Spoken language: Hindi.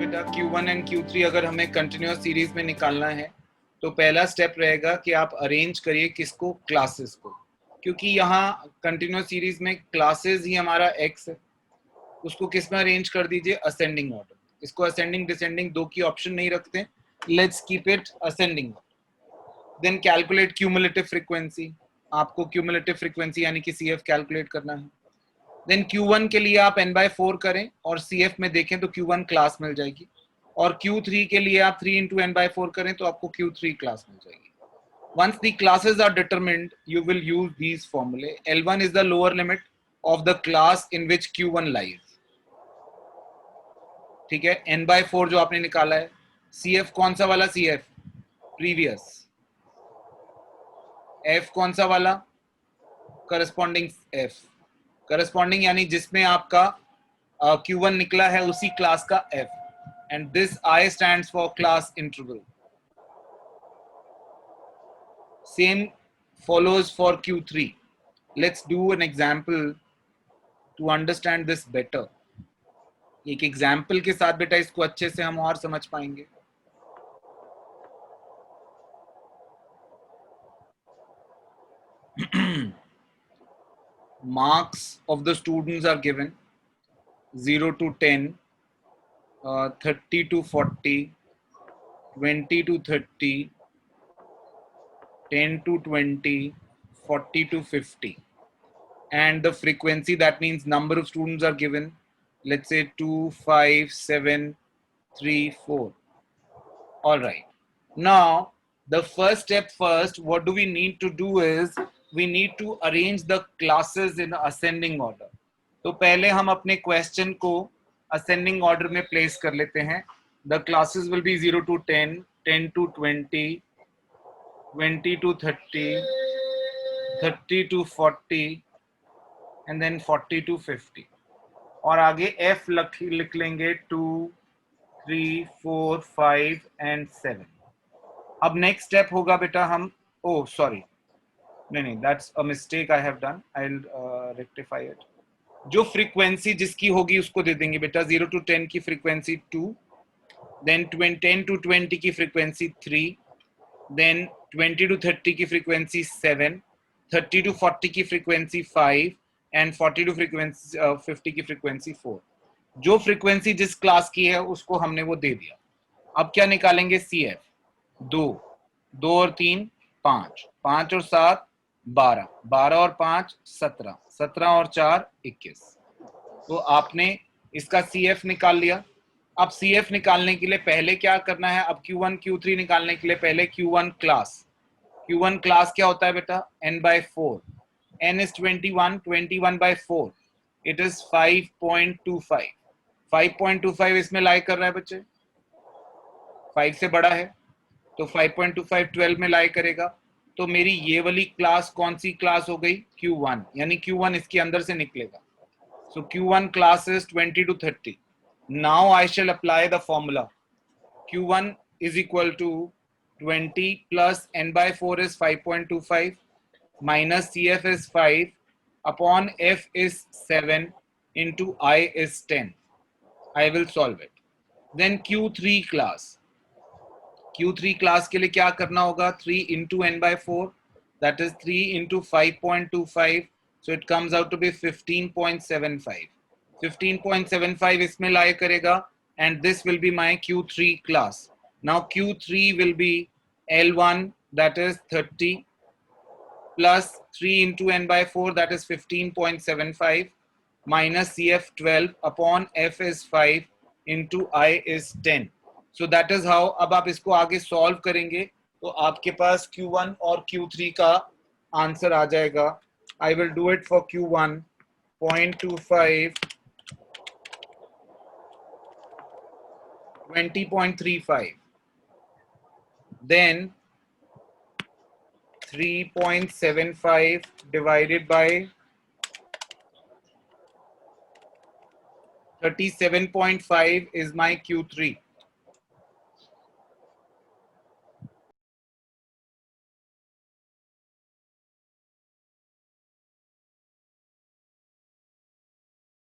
बेटा Q1 एंड Q3 अगर हमें कंटिन्यूअस सीरीज में निकालना है तो पहला स्टेप रहेगा कि आप अरेंज करिए किसको, क्लासेस को, क्योंकि यहाँ कंटिन्यूअस सीरीज में क्लासेस ही हमारा x है, उसको किस में अरेंज कर दीजिए, असेंडिंग ऑर्डर। इसको असेंडिंग डिसेंडिंग दो की ऑप्शन नहीं रखते, let's keep it ascending. Then calculate cumulative frequency, आपको क्यूमुलेटिव फ्रीक्वेंसी यानी कि CF कैलकुलेट करना है। देन Q1 के लिए आप n/4 करें और CF में देखें तो Q1 क्लास मिल जाएगी, और Q3 के लिए आप 3 into n/4 करें तो आपको Q3 क्लास मिल जाएगी। Once the classes are determined, you will use these formulae. L1 is the lower limit of the class in which Q1 lies. ठीक है, n/4 जो आपने निकाला है, CF कौन सा वाला CF, प्रीवियस, F कौन सा वाला, करस्पॉन्डिंग F, करस्पॉन्डिंग यानी जिसमें आपका Q1 निकला है उसी क्लास का F, and this I stands for class interval. Same follows for Q3. Let's do an example to understand this better. एक एग्जाम्पल के साथ बेटा इसको अच्छे से हम और समझ पाएंगे। Marks of the students are given 0 to 10, 30 to 40, 20 to 30, 10 to 20, 40 to 50. And the frequency, that means number of students are given, let's say 2, 5, 7, 3, 4. All right. Now, the first step first, what do we need to do is, we need to arrange the classes in ascending order. तो पहले हम अपने क्वेश्चन को ascending order में place कर लेते हैं. The classes will be 0 to 10, 10 to 20, 20 to 30, 30 to 40, and then 40 to 50. और आगे F लिख लेंगे 2, 3, 4, 5 and 7. अब नेक्स्ट स्टेप होगा बेटा हम, ओ सॉरी, नहीं, that's a mistake I have done, I will rectify it. जो फ्रीक्वेंसी जिसकी होगी उसको दे देंगे बेटा। 0 to 10 की फ्रीक्वेंसी 2, देन 10 to 20 की फ्रीक्वेंसी 3, देन 20 to 30 की फ्रीक्वेंसी 7, 30 to 40 की फ्रीक्वेंसी 5 एंड 40 to 50 की फ्रीक्वेंसी 4। जो फ्रीक्वेंसी जिस क्लास की है उसको हमने वो दे दिया। अब क्या निकालेंगे, CF। 2 और 3 5, 5 और 7 12, 12 और 5 17, 17 और 4 21। तो आपने इसका CF निकाल लिया। अब CF निकालने के लिए पहले क्या करना है, अब Q1 Q3 निकालने के लिए पहले Q1 क्लास क्या होता है बेटा, n/4, n is 21, 21/4, it is 5.25। 5.25 इसमें लाई कर रहा है बच्चे, 5 से बड़ा है तो 5.25 12 में लाई करेगा। तो मेरी ये वाली क्लास कौन सी क्लास हो गई, Q1, यानी Q1 इसके अंदर से निकलेगा। So Q1 class is 20 to 30. Now I shall apply the formula. Q1 is equal to 20 plus n/4 is 5.25 minus CF is 5 upon F is 7 into I is 10. I will solve it. Then Q3 class के लिए क्या करना होगा, 3 into n/4, that is 3 into 5.25, so it comes out to be 15.75. 15.75 इसमें लाई करेगा, and this will be my Q3 class. Now Q3 will be L1, that is 30, plus 3 into n/4, that is 15.75, minus CF 12 upon F is 5 into I is 10. So that is how, अब आप इसको आगे सॉल्व करेंगे तो आपके पास Q1 और Q3 का आंसर आ जाएगा। I will do it for Q1, 0.25, 20.35, then 3.75 divided by 37.5 is my Q3.